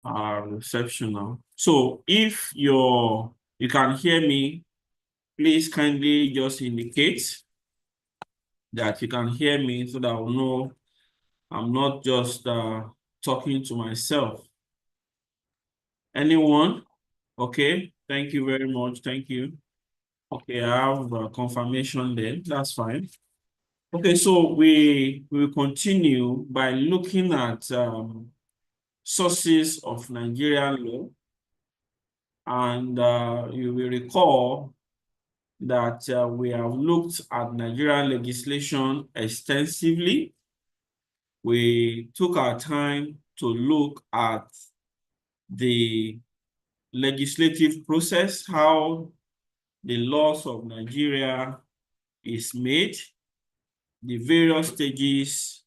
reception now. So if you can hear me, please kindly just indicate that you can hear me so that I'll know I'm not just talking to myself. Anyone? Okay, thank you very much. Thank you. Okay, I have confirmation then. That's fine. Okay, so we will continue by looking at sources of Nigerian law. And you will recall that we have looked at Nigerian legislation extensively. We took our time to look at the legislative process, how the laws of Nigeria is made, the various stages,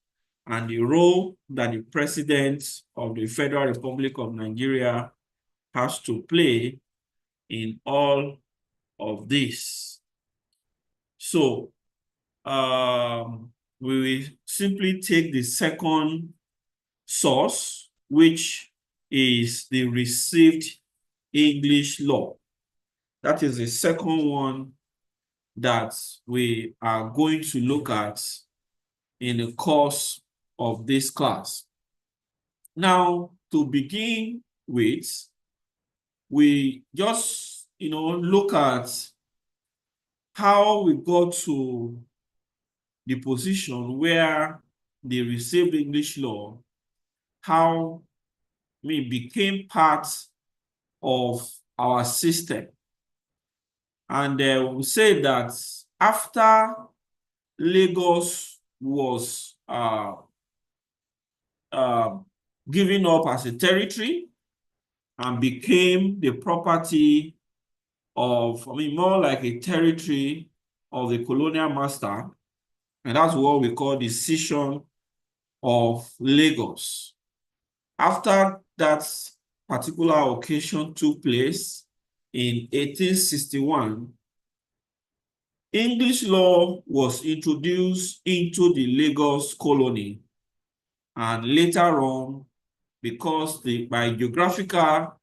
and the role that the President of the Federal Republic of Nigeria has to play in all of this. So we will simply take the second source, which is the received English law. That is the second one that we are going to look at in the course of this class. Now, to begin with, we just, look at how we got to the position where they received English law, how we became part of our system. And we say that after Lagos was given up as a territory and became the property of, more like a territory of the colonial master, and that's what we call the cession of Lagos. After that particular occasion took place in 1861, English law was introduced into the Lagos colony, and later on, because by geographical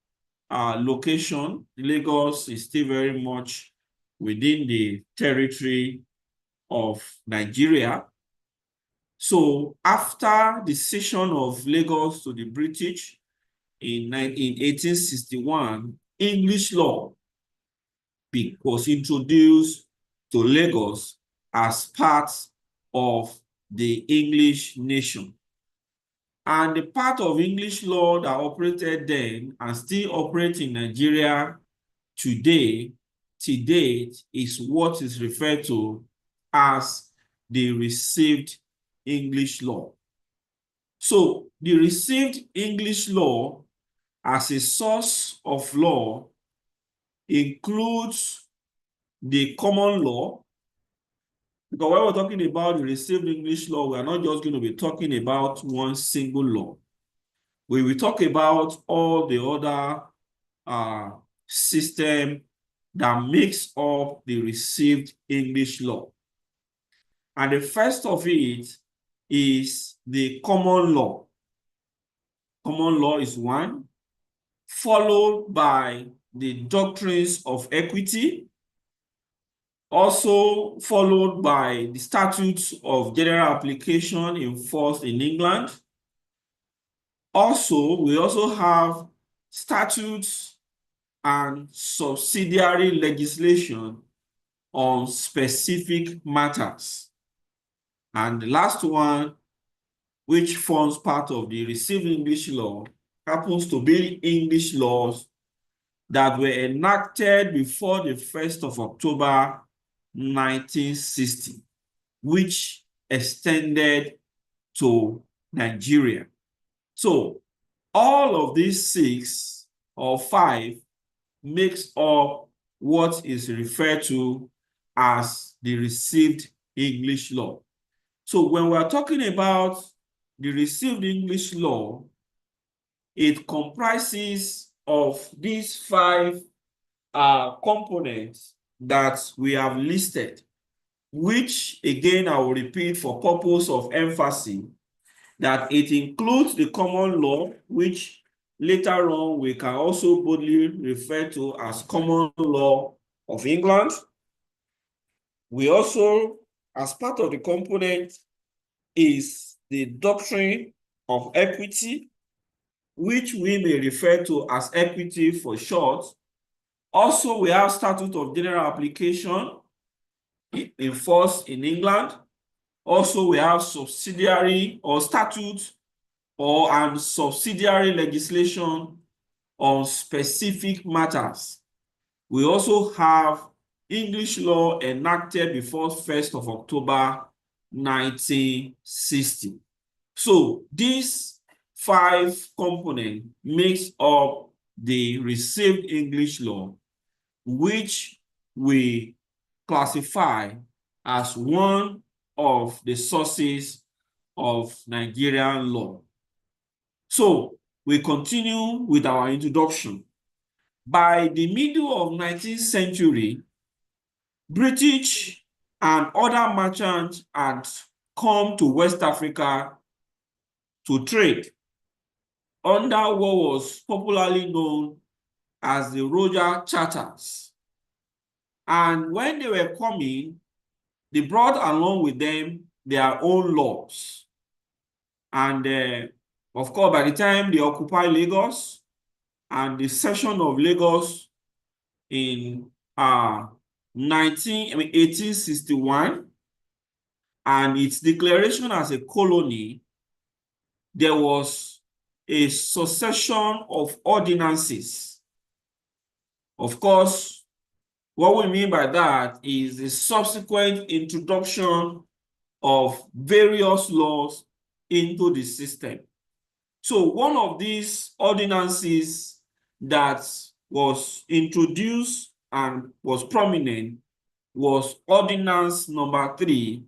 location, Lagos is still very much within the territory of Nigeria. So after the cession of Lagos to the British in 1861, English law was introduced to Lagos as part of the English nation. And the part of English law that operated then and still operates in Nigeria today, to date, is what is referred to as the received English law. So the received English law as a source of law includes the common law, because when we're talking about the received English law, we're not just going to be talking about one single law. We will talk about all the other system that makes up the received English law. And the first of it is the common law. Common law is one, followed by the doctrines of equity, also followed by the statutes of general application enforced in England. We also have statutes and subsidiary legislation on specific matters. And the last one, which forms part of the received English law, happens to be English laws that were enacted before the 1st of October 1960, which extended to Nigeria. So all of these 6 or 5 makes up what is referred to as the received English law. So when we're talking about the received English law, it comprises of these 5 components that we have listed, which again I will repeat for purpose of emphasis, that it includes the common law, which later on we can also boldly refer to as common law of England. We also, as part of the component, is the doctrine of equity, which we may refer to as equity for short. Also, we have statute of general application enforced in England. Also, we have subsidiary or statute and subsidiary legislation on specific matters. We also have English law enacted before 1st of October 1960. So these 5 components makes up the received English law, which we classify as one of the sources of Nigerian law. So we continue with our introduction. By the middle of 19th century, British and other merchants had come to West Africa to trade under what was popularly known as the Royal Charters. And when they were coming, they brought along with them their own laws. And of course, by the time they occupied Lagos and the cession of Lagos in 1861 and its declaration as a colony, there was a succession of ordinances. Of course, what we mean by that is the subsequent introduction of various laws into the system. So one of these ordinances that was introduced and was prominent was Ordinance number 3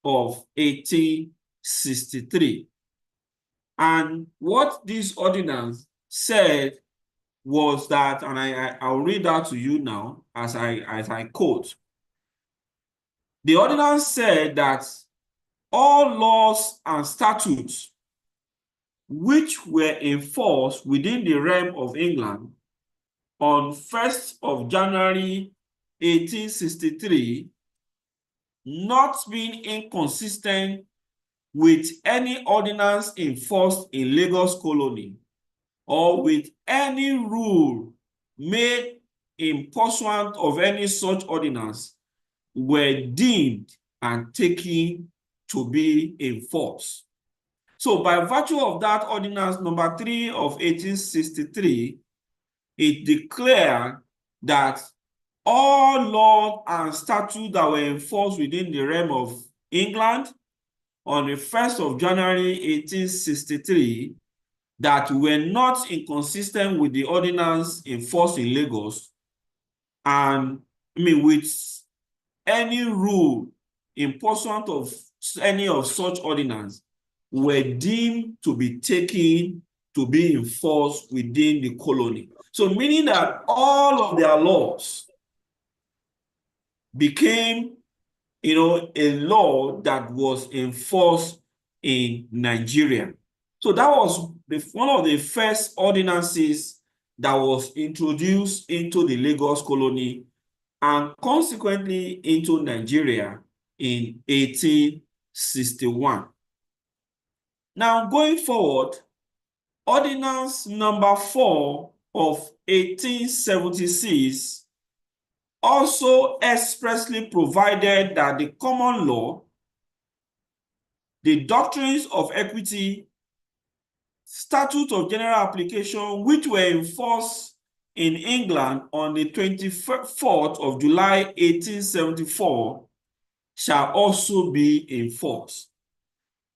of 1863. And what this ordinance said was that, and I'll read that to you now as I quote. The ordinance said that all laws and statutes which were enforced within the realm of England on 1st of January 1863, not being inconsistent with any ordinance enforced in Lagos colony or with any rule made in pursuant of any such ordinance, were deemed and taken to be enforced. So by virtue of that ordinance number 3 of 1863, it declared that all laws and statutes that were enforced within the realm of England on the 1st of January 1863 that were not inconsistent with the ordinance enforced in Lagos and with any rule in pursuant of any of such ordinance were deemed to be taken to be enforced within the colony. So meaning that all of their laws became, a law that was enforced in Nigeria. So that was one of the first ordinances that was introduced into the Lagos colony and consequently into Nigeria in 1861. Now, going forward, Ordinance number 4 of 1876 also expressly provided that the common law, the doctrines of equity, statute of general application, which were enforced in England on the 24th of July 1874, shall also be enforced.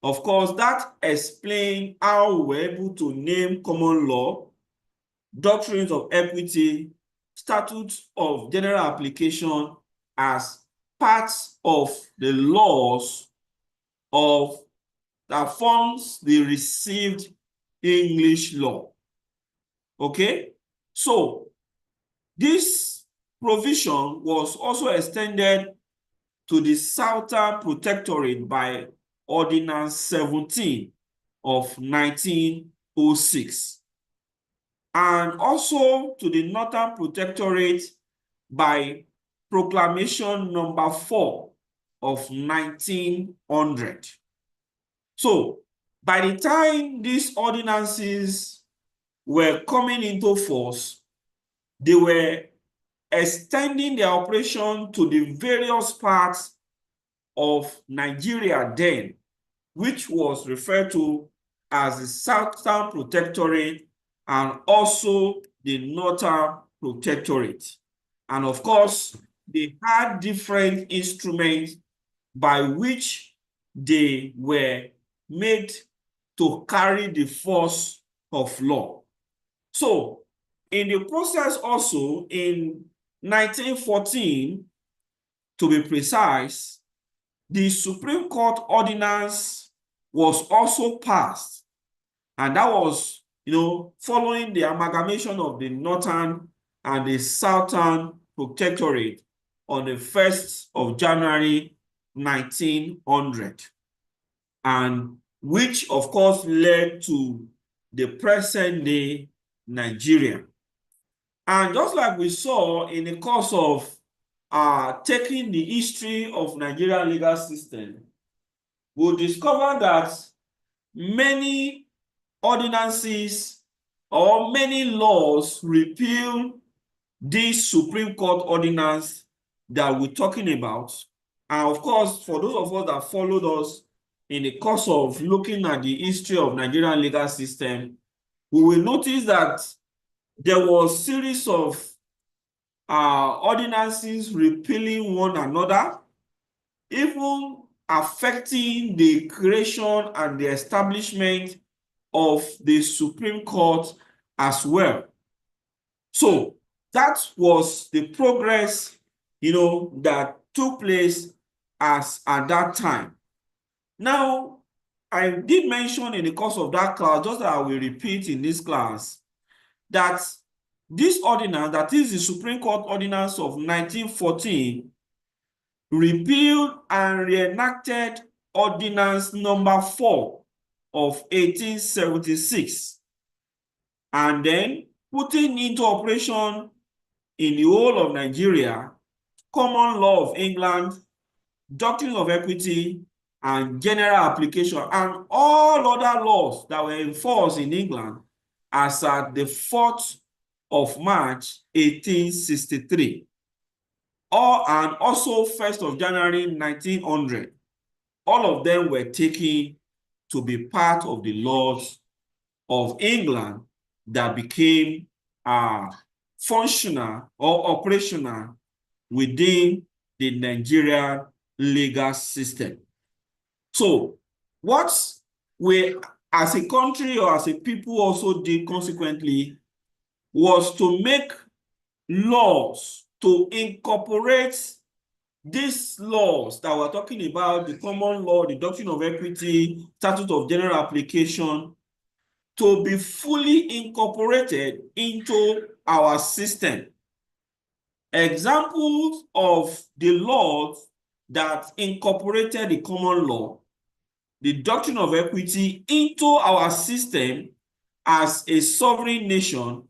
Of course, that explains how we were able to name common law, doctrines of equity, statutes of general application as parts of the laws that forms the received English law. Okay, so this provision was also extended to the Southern Protectorate by Ordinance 17 of 1906. and also to the Northern Protectorate by Proclamation number 4 of 1900. So, by the time these ordinances were coming into force, they were extending their operation to the various parts of Nigeria then, which was referred to as the Southern Protectorate and also the Northern Protectorate. And of course, they had different instruments by which they were made to carry the force of law. So, in the process also, in 1914, to be precise, the Supreme Court ordinance was also passed. And that was, following the amalgamation of the Northern and the Southern Protectorate on the 1st of January 1900. And which, of course, led to the present day Nigeria. And just like we saw in the course of taking the history of Nigerian legal system, we'll discover that many ordinances or many laws repeal this Supreme Court ordinance that we're talking about. And of course, for those of us that followed us in the course of looking at the history of Nigerian legal system, we will notice that there was a series of ordinances repealing one another, even affecting the creation and the establishment of the Supreme Court as well. So that was the progress, that took place at that time. Now, I did mention in the course of that class, just that I will repeat in this class, that this ordinance, that is the Supreme Court Ordinance of 1914, repealed and reenacted Ordinance number 4 of 1876, and then putting into operation in the whole of Nigeria, Common Law of England, Doctrines of Equity, and General Application, and all other laws that were enforced in England as at the 4th of March 1863, and also 1st of January 1900. All of them were taken to be part of the laws of England that became functional or operational within the Nigerian legal system. So, what we as a country or as a people also did consequently was to make laws to incorporate these laws that we're talking about, the common law, the doctrine of equity, statute of general application, to be fully incorporated into our system. Examples of the laws that incorporated the common law, the doctrine of equity into our system as a sovereign nation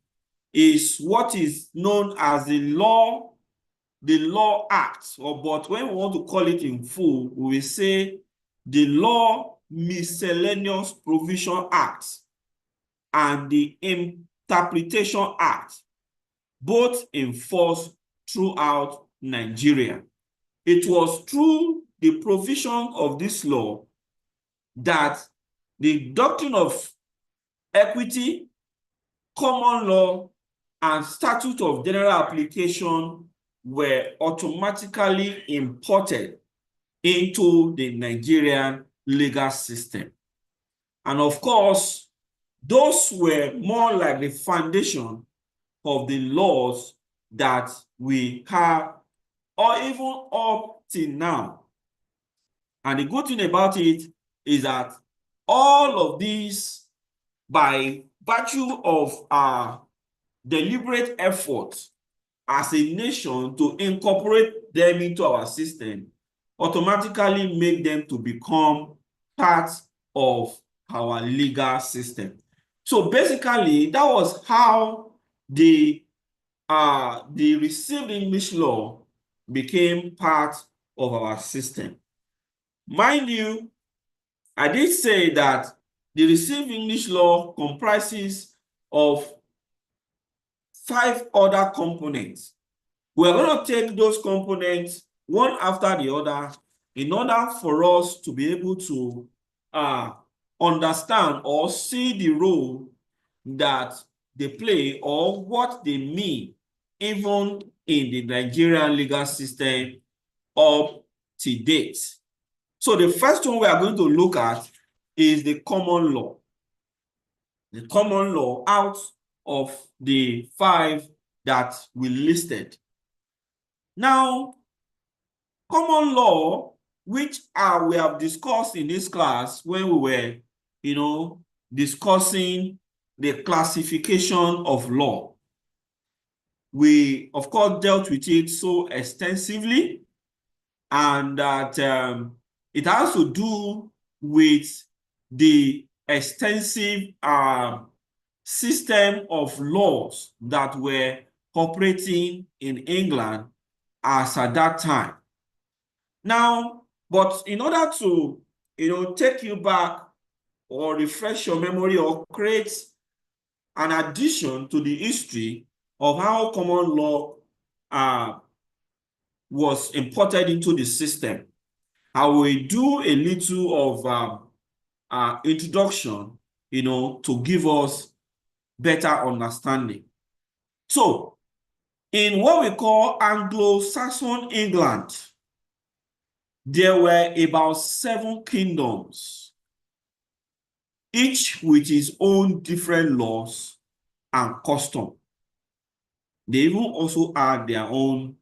is what is known as the Law Act, but when we want to call it in full, we will say the Law Miscellaneous Provision Act and the Interpretation Act, both enforced throughout Nigeria. It was through the provision of this law that the doctrine of equity, common law, and statute of general application were automatically imported into the Nigerian legal system. And of course, those were more like the foundation of the laws that we have, or even up till now. And the good thing about it is that all of these, by virtue of our deliberate effort as a nation to incorporate them into our system, automatically make them to become part of our legal system. So basically, that was how the received English law became part of our system. Mind you, I did say that the received English law comprises of 5 other components. We're going to take those components one after the other in order for us to be able to understand or see the role that they play or what they mean even in the Nigerian legal system up to date. So the first one we are going to look at is the common law. The common law out of the 5 that we listed. Now, common law, which we have discussed in this class when we were, discussing the classification of law. We, of course, dealt with it so extensively, and that it has to do with the extensive system of laws that were operating in England as at that time. Now, but in order to, take you back or refresh your memory or create an addition to the history of how common law was imported into the system, I will do a little of introduction, to give us better understanding. So, in what we call Anglo-Saxon England, there were about 7 kingdoms, each with its own different laws and custom. They even also had their own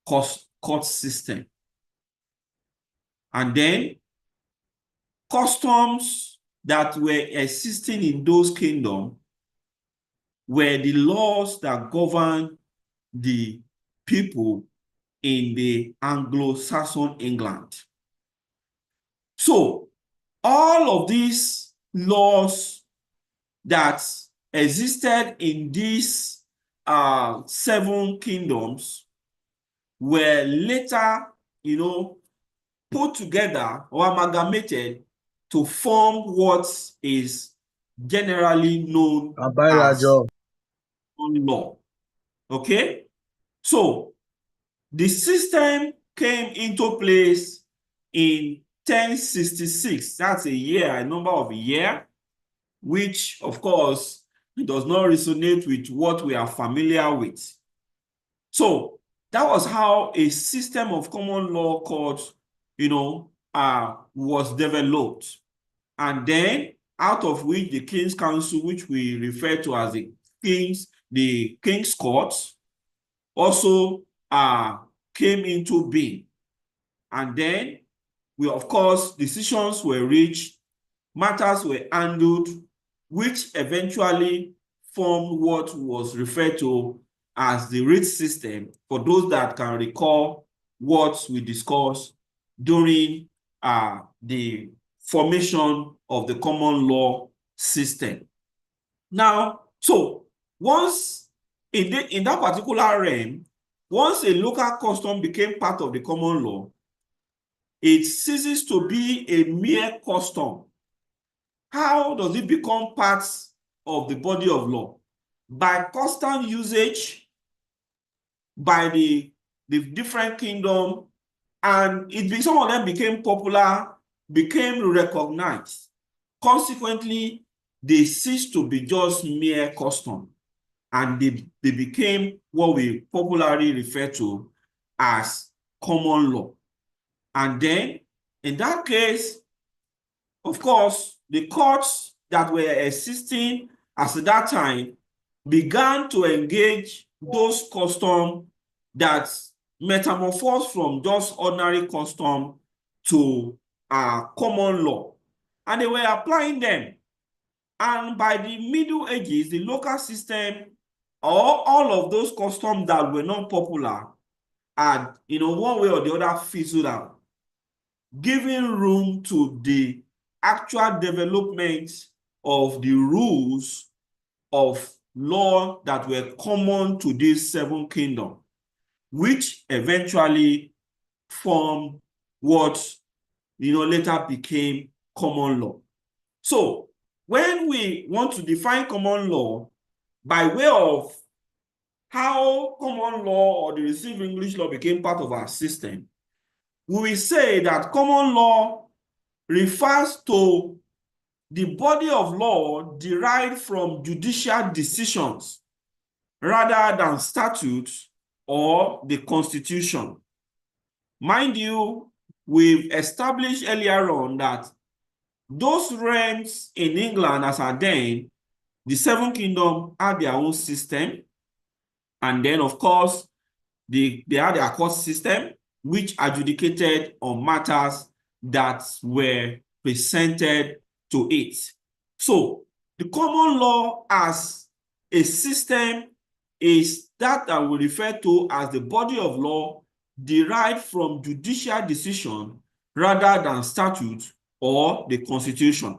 court system. And then customs that were existing in those kingdoms were the laws that governed the people in the Anglo-Saxon England. So all of these laws that existed in these 7 kingdoms were later, put together or amalgamated to form what is generally known as law. Okay? So the system came into place in 1066. That's a number of a year, which of course does not resonate with what we are familiar with. So that was how a system of common law courts, was developed. And then out of which the King's Council, which we refer to as the King's Courts, also came into being. And then of course, decisions were reached, matters were handled, which eventually formed what was referred to as the writ system, for those that can recall what we discussed during the formation of the common law system. Now, so once in that particular realm, once a local custom became part of the common law, it ceases to be a mere custom. How does it become part of the body of law? By constant usage by the different kingdom, and some of them became popular, became recognized. Consequently, they ceased to be just mere custom, and they became what we popularly refer to as common law. And then, in that case, of course, the courts that were existing at that time began to engage those customs that metamorphosed from just ordinary custom to common law. And they were applying them. And by the Middle Ages, the local system, or all of those customs that were not popular, had, one way or the other fizzled out, giving room to the actual development of the rules of law that were common to these 7 kingdoms, which eventually formed what later became common law. So when we want to define common law by way of how common law or the received English law became part of our system, we will say that common law refers to the body of law derived from judicial decisions rather than statutes or the Constitution. Mind you, we've established earlier on that those realms in England as at then, the 7 kingdoms had their own system. And then, of course, they had their court system, which adjudicated on matters that were presented to it. So the common law as a system is that I will refer to as the body of law derived from judicial decision rather than statute or the Constitution.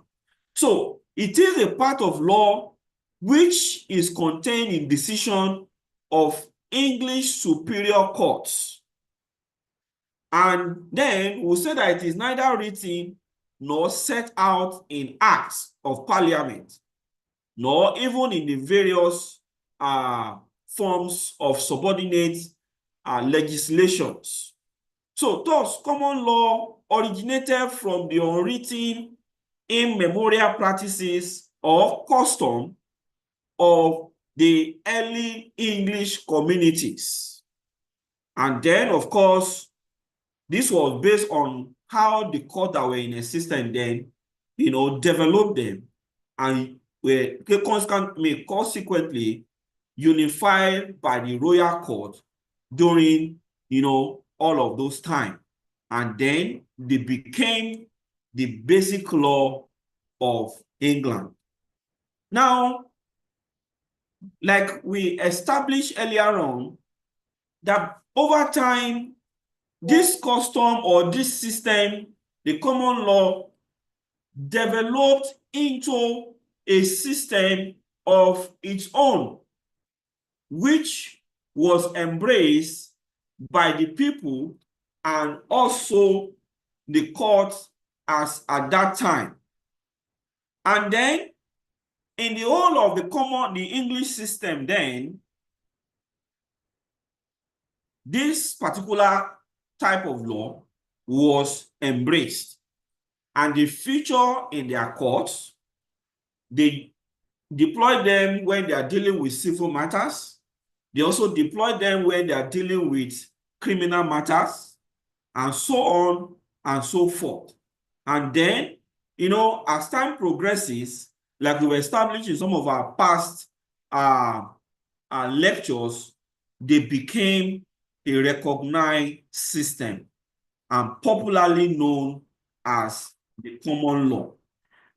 So it is a part of law which is contained in decision of English superior courts. And then we'll say that it is neither written nor set out in acts of parliament, nor even in the various forms of subordinate legislations. So thus, common law originated from the unwritten immemorial practices or custom of the early English communities. And then, of course, this was based on how the courts that were in existence then, developed them and were consequently unified by the royal court during, all of those times. And then they became the basic law of England. Now, like we established earlier on, that over time, this custom or this system, the common law, developed into a system of its own, which was embraced by the people and also the courts as at that time. And then in the whole of the English system then, this particular type of law was embraced, and they feature in their courts. They deploy them when they are dealing with civil matters. They also deploy them when they are dealing with criminal matters, and so on and so forth. And then, as time progresses, like we established in some of our past lectures, they became a recognized system and popularly known as the common law.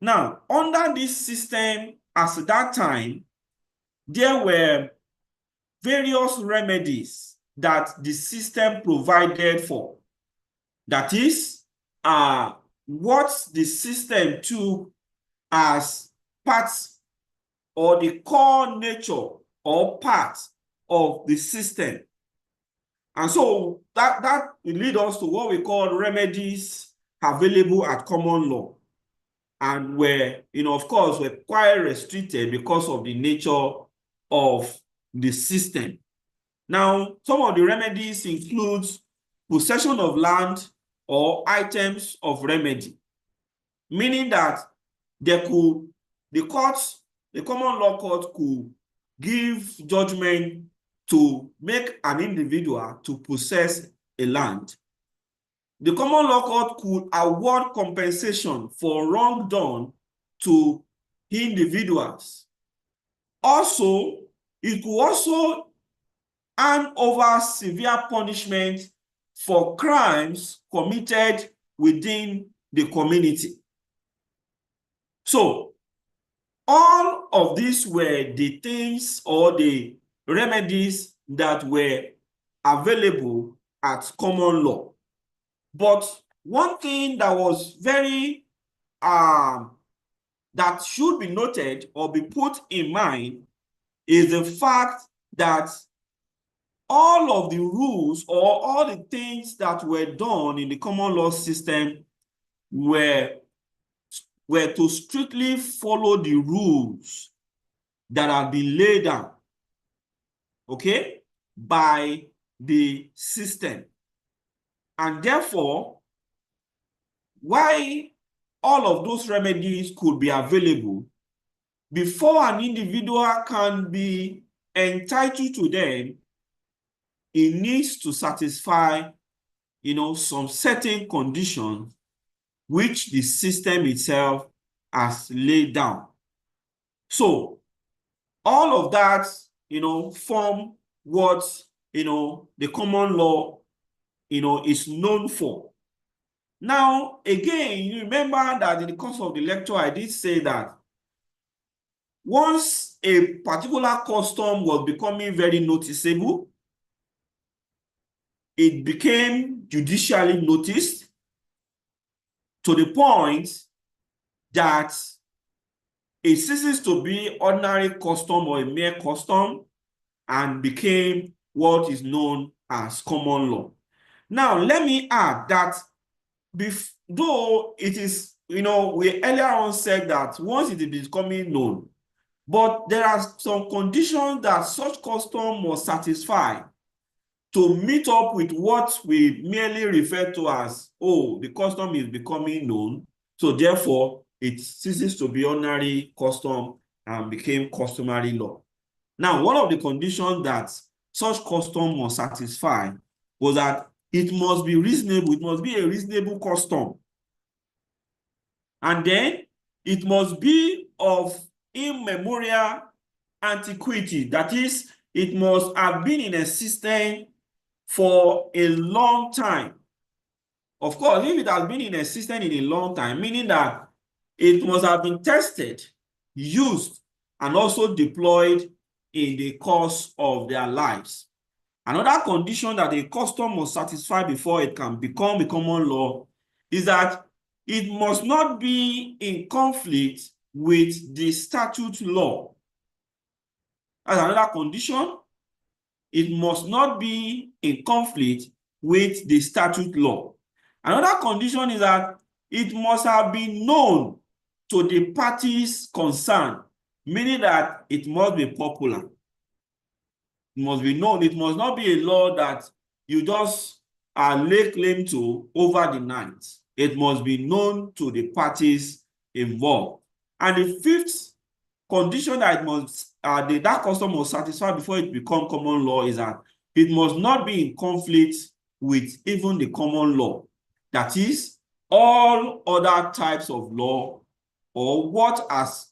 Now, under this system, as at that time, there were various remedies that the system provided for. That is, what the system took as parts or the core nature or part of the system. And so that will lead us to what we call remedies available at common law, and were, of course, were quite restricted because of the nature of the system. Now, some of the remedies include possession of land or items of remedy, meaning that the common law court could give judgment to make an individual to possess a land. The common law court could award compensation for wrong done to individuals. Also, it could also hand over severe punishment for crimes committed within the community. So, all of these were the things or the remedies that were available at common law. But one thing that was very that should be noted or be put in mind is the fact that all of the rules or all the things that were done in the common law system were to strictly follow the rules that have been laid down, okay, by the system. And therefore, why all of those remedies could be available before an individual can be entitled to them, it needs to satisfy, some certain conditions which the system itself has laid down. So all of that, form what, the common law, is known for. Now, again, you remember that in the course of the lecture, I did say that once a particular custom was becoming very noticeable, it became judicially noticed to the point that it ceases to be ordinary custom or a mere custom and became what is known as common law. Now, let me add that though it is, we earlier on said that once it is becoming known, but there are some conditions that such custom must satisfy to meet up with what we merely refer to as, the custom is becoming known, so therefore it ceases to be ordinary custom and became customary law. Now, one of the conditions that such custom must satisfy was that it must be reasonable, it must be a reasonable custom. And then it must be of immemorial antiquity. That is, it must have been in existence for a long time. Of course, if it has been in existence in a long time, meaning that it must have been tested, used, and also deployed in the course of their lives. Another condition that a custom must satisfy before it can become a common law is that it must not be in conflict with the statute law. That's another condition. It must not be in conflict with the statute law. Another condition is that it must have been known to the parties concerned, meaning that it must be popular. It must be known. It must not be a law that you just lay claim to over the night. It must be known to the parties involved. And the fifth condition that it must that custom must satisfy before it becomes common law is that it must not be in conflict with even the common law. That is, all other types of law or what has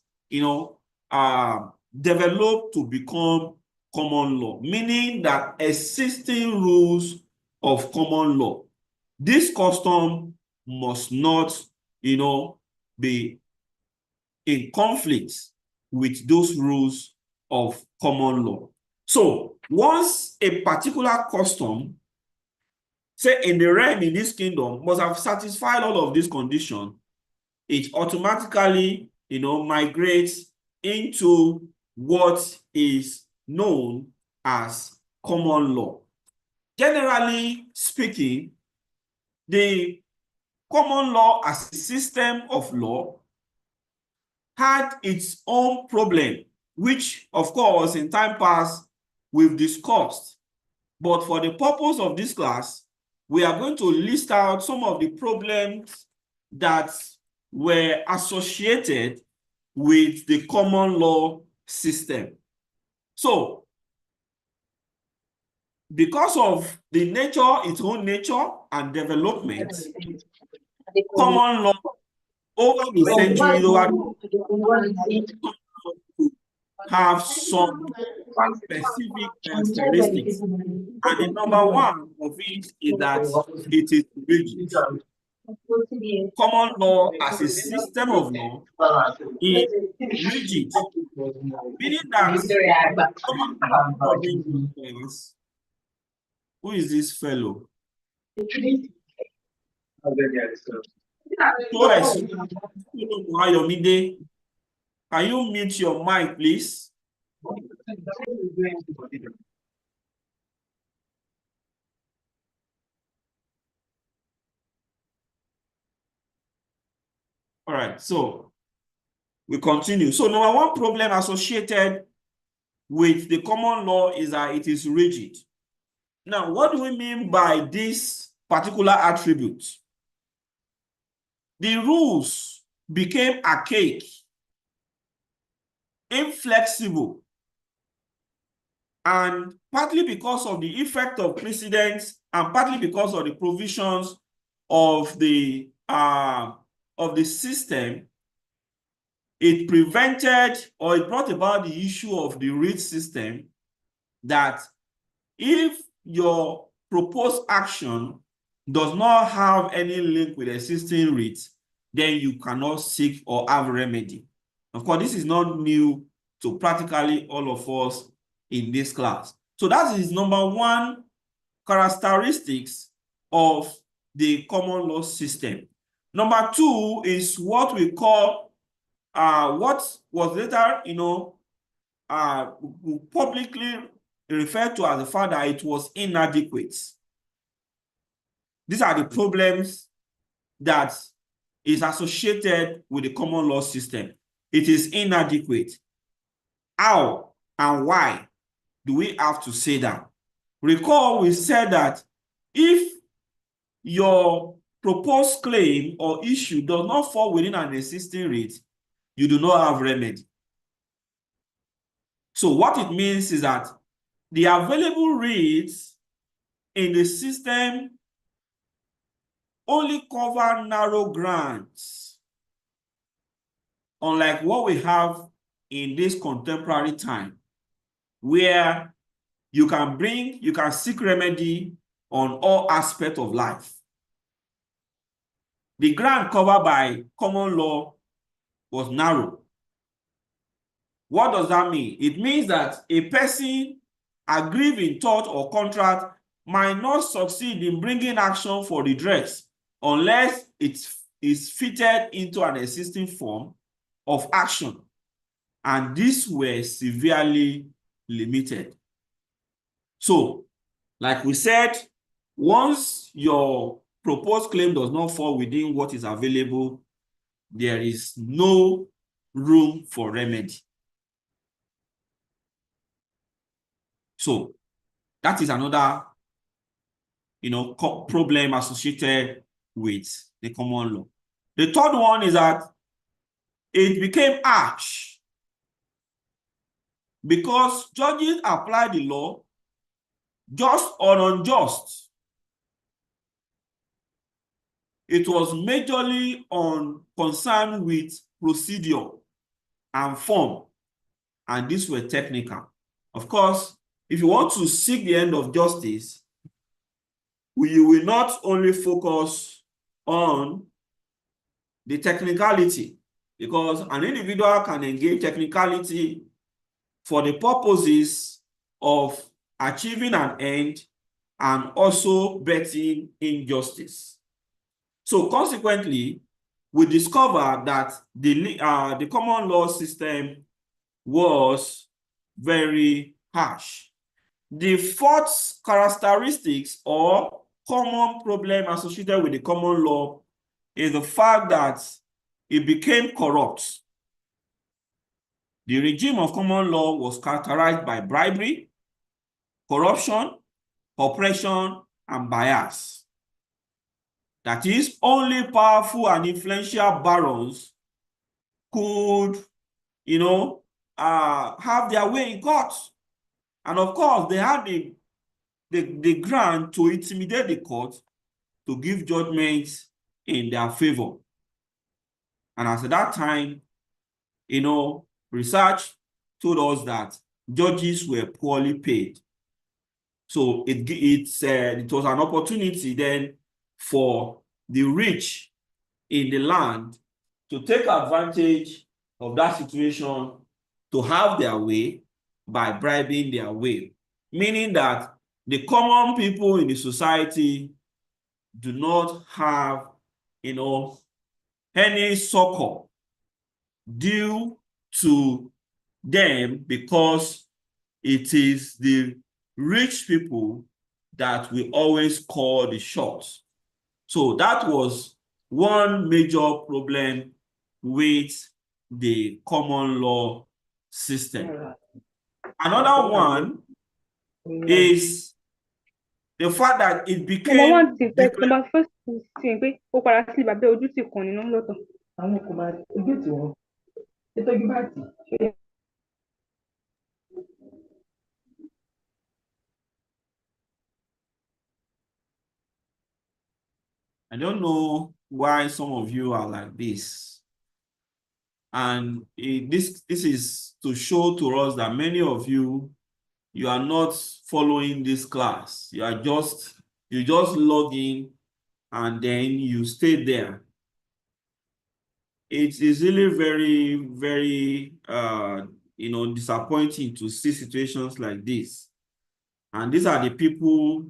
developed to become common law, meaning that existing rules of common law, this custom must not, be in conflict with those rules of common law. So once a particular custom, say in the realm in this kingdom, must have satisfied all of these conditions, it automatically, migrates into what is known as common law. Generally speaking, the common law as a system of law had its own problem, which, of course, in time past, we've discussed. But for the purpose of this class, we are going to list out some of the problems that were associated with the common law system. So, because of the nature, its own nature and development, common law over the centuries have some specific characteristics. And the number one of it is that it is rigid. Common law as a system of law is rigid, meaning that who is this fellow? Can you mute your mic, please? All right, so we continue. So number one problem associated with the common law is that it is rigid. Now, what do we mean by this particular attribute? The rules became archaic, inflexible, and partly because of the effect of precedents and partly because of the provisions of the system, it prevented or it brought about the issue of the writ system, that if your proposed action does not have any link with existing writ, then you cannot seek or have remedy. Of course, this is not new to practically all of us in this class. So that is number one characteristics of the common law system. Number two is what we call what was later, publicly referred to as the fact that it was inadequate. These are the problems that is associated with the common law system. It is inadequate. How and why do we have to say that? Recall we said that if your proposed claim or issue does not fall within an existing writ, you do not have remedy. So what it means is that the available writs in the system only cover narrow grounds, unlike what we have in this contemporary time, where you can seek remedy on all aspects of life. The ground covered by common law was narrow. What does that mean? It means that a person aggrieved in tort or contract might not succeed in bringing action for redress unless it is fitted into an existing form of action, and these were severely limited. So, like we said, once your proposed claim does not fall within what is available, there is no room for remedy. So, that is another, problem associated with the common law. The third one is that it became harsh because judges applied the law just or unjust. It was majorly concerned with procedure and form, and these were technical. Of course, if you want to seek the end of justice, you will not only focus on the technicality, because an individual can engage technicality for the purposes of achieving an end and also betting injustice. So consequently, we discovered that the common law system was very harsh. The fourth characteristics or common problem associated with the common law is the fact that it became corrupt. The regime of common law was characterized by bribery, corruption, oppression, and bias. That is, only powerful and influential barons could, have their way in court. And of course, they had the grant to intimidate the court to give judgments in their favor. And as at that time, research told us that judges were poorly paid. So it was an opportunity then for the rich in the land to take advantage of that situation to have their way by bribing their way, meaning that the common people in the society do not have, any succor due to them because it is the rich people that we always call the shots. So that was one major problem with the common law system. Another one is the fact that it became number first thing pé ó padà sí bàbá ojú tì kan nínú lọ́tọ̀. Àwọn kò máa ojú tì wọ́n nítorí bá tì. I don't know why some of you are like this. And this is to show to us that many of you are not following this class. You just log in and then you stay there. It is really very, very disappointing to see situations like this. And these are the people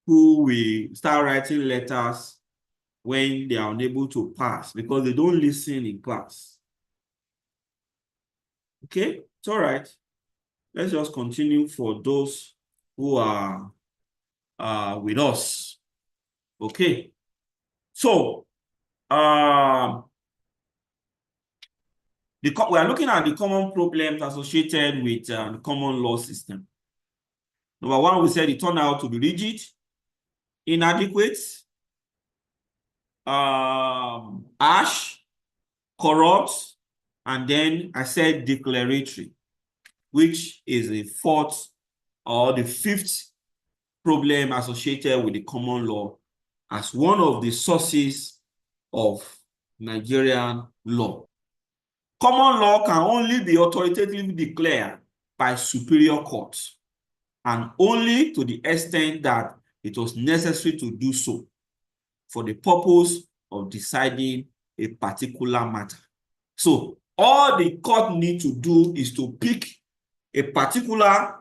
who will start writing letters when they are unable to pass because they don't listen in class. Okay, it's all right. Let's just continue for those who are with us. Okay, so we are looking at the common problems associated with the common law system. Number one, we said it turned out to be rigid, inadequate, harsh, corrupt, and then I said declaratory, which is the fourth or the fifth problem associated with the common law as one of the sources of Nigerian law. Common law can only be authoritatively declared by superior courts and only to the extent that it was necessary to do so for the purpose of deciding a particular matter. So all the court need to do is to pick a particular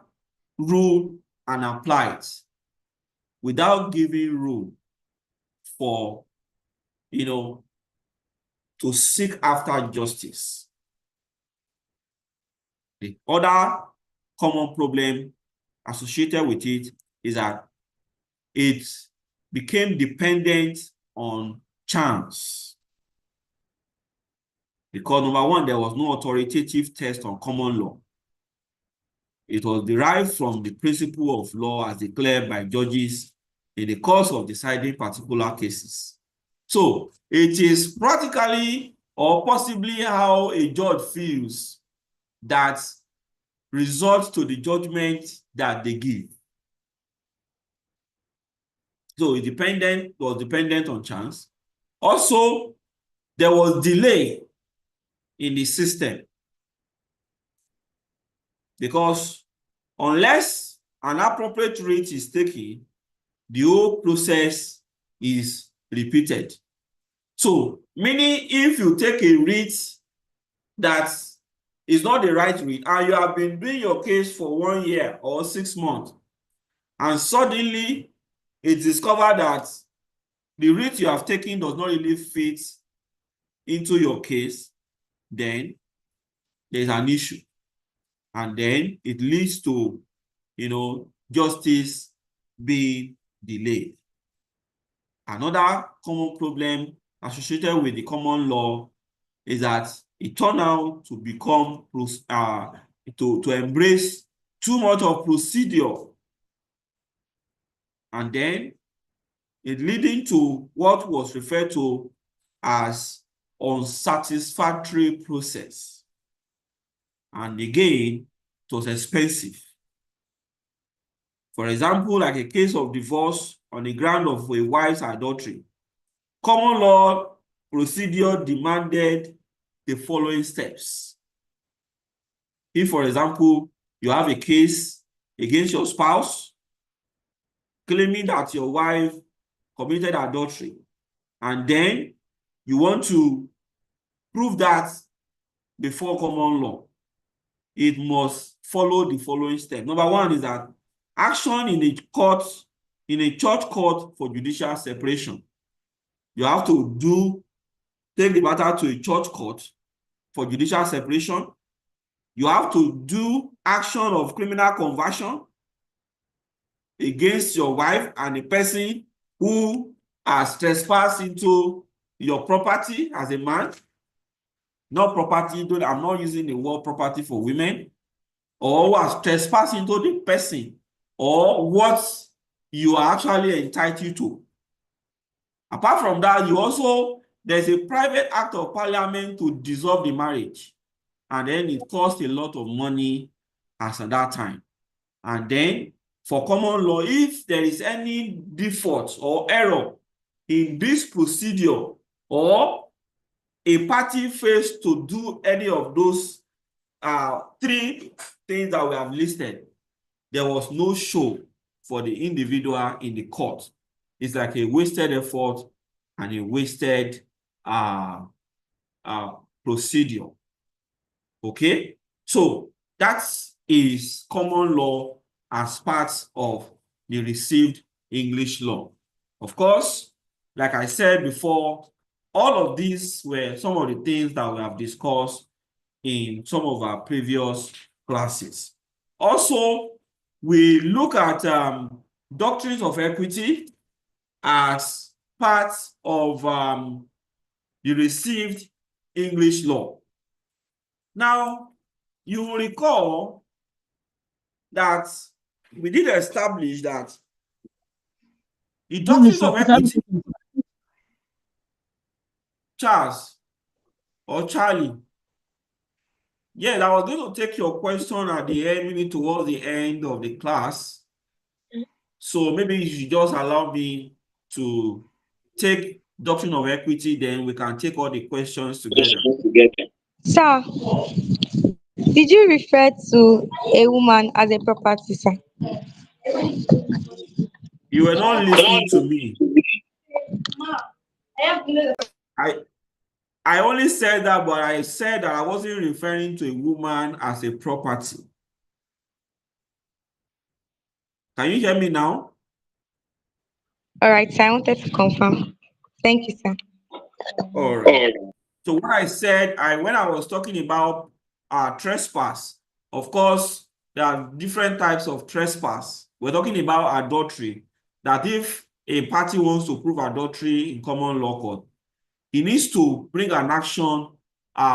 rule and apply it without giving room for, to seek after justice. The other common problem associated with it is that it became dependent on chance. Because number one, there was no authoritative test on common law. It was derived from the principle of law as declared by judges in the course of deciding particular cases. So it is practically or possibly how a judge feels that results to the judgment that they give. So it was dependent on chance. Also, there was delay in the system because unless an appropriate rate is taken, the whole process is repeated. So, meaning if you take a rate that is not the right rate and you have been doing your case for 1 year or 6 months, and suddenly it's discovered that the rate you have taken does not really fit into your case, then there's an issue. And then it leads to, justice being delayed. Another common problem associated with the common law is that it turned out to become, to embrace too much of procedure. And then it leading to what was referred to as unsatisfactory process. And again, it was expensive. For example, like a case of divorce on the ground of a wife's adultery, common law procedure demanded the following steps. If, for example, you have a case against your spouse claiming that your wife committed adultery, and then you want to prove that before common law, it must follow the following steps. Number one is that action in a church court for judicial separation. You have to take the matter to a church court for judicial separation, You have to do action of criminal conversion against your wife and the person who has trespassed into your property as a man. Not property, though I'm not using the word property for women, or who has trespassed into the person or what you are actually entitled to. Apart from that, there's a private act of parliament to dissolve the marriage. And then it costs a lot of money as at that time. And then for common law, if there is any default or error in this procedure, or a party fails to do any of those three things that we have listed, there was no show for the individual in the court. It's like a wasted effort and a wasted procedure. Okay, so that is common law as part of the received English law. Of course, like I said before, all of these were some of the things that we have discussed in some of our previous classes. Also, we look at doctrines of equity as part of the received English law. Now, you will recall that we did establish that the doctrines of equity, Charles or Charlie, yeah, I was going to take your question at the end, maybe towards the end of the class. So maybe you should just allow me to take doctrine of equity, then we can take all the questions together. Sir, did you refer to a woman as a property, sir? You were not listening to me. I only said that, but I said that I wasn't referring to a woman as a property. Can you hear me now? All right, sir. I wanted to confirm. Thank you, sir. All right. So what I said, when I was talking about trespass, of course, there are different types of trespass. We're talking about adultery, that if a party wants to prove adultery in common law court, he needs to bring an action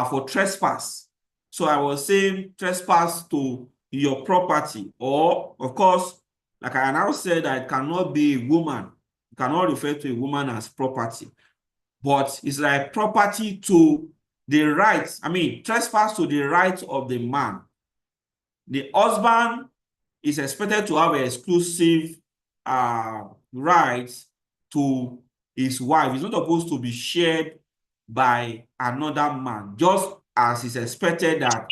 for trespass. So I was saying trespass to your property, or of course, like I now said, that it cannot be a woman. You cannot refer to a woman as property, but it's like property to the rights. I mean, trespass to the rights of the man. The husband is expected to have exclusive rights to his wife. It's not supposed to be shared by another man, just as it's expected that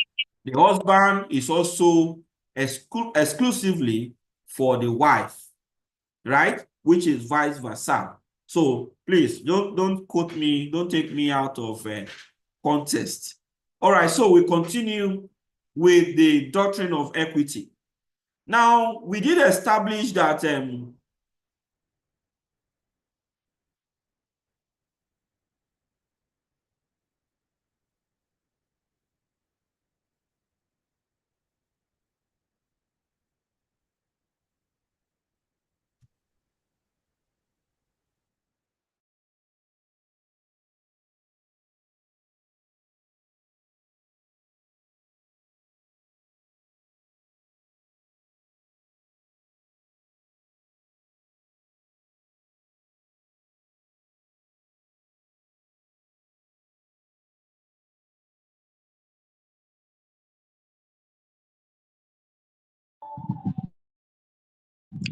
the husband is also exclusively for the wife, right? Which is vice versa. So please don't quote me, don't take me out of context. All right, so we continue with the doctrine of equity. Now, we did establish that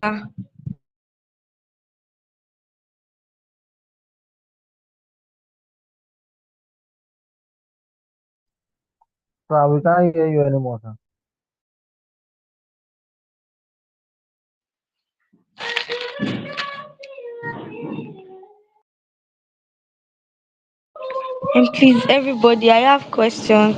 Ah, So we can't hear you anymore, sir. and please, everybody, I have questions.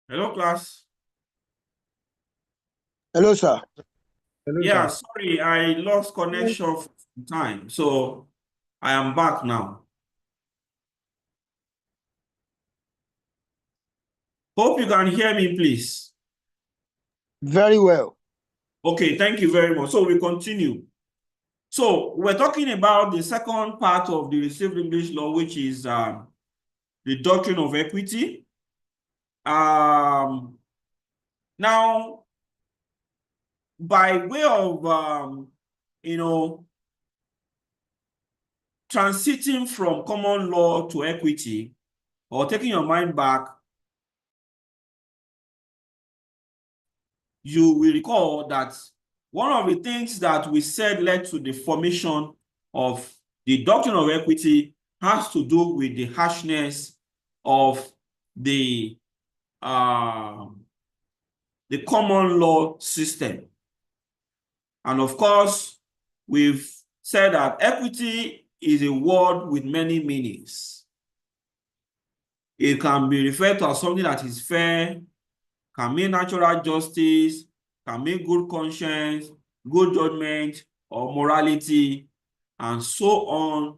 Hello, class. Hello, sir. Hello, Yeah, sir. sorry, I lost connection for some time, so I am back now. Hope you can hear me, please. Very well. Okay, thank you very much. So we continue. So we're talking about the second part of the received English law, which is the doctrine of equity. Now, by way of transiting from common law to equity, or taking your mind back, you will recall that one of the things that we said led to the formation of the doctrine of equity has to do with the harshness of the common law system. And of course, we've said that equity is a word with many meanings. It can be referred to as something that is fair, can mean natural justice, can mean good conscience, good judgment, or morality, and so on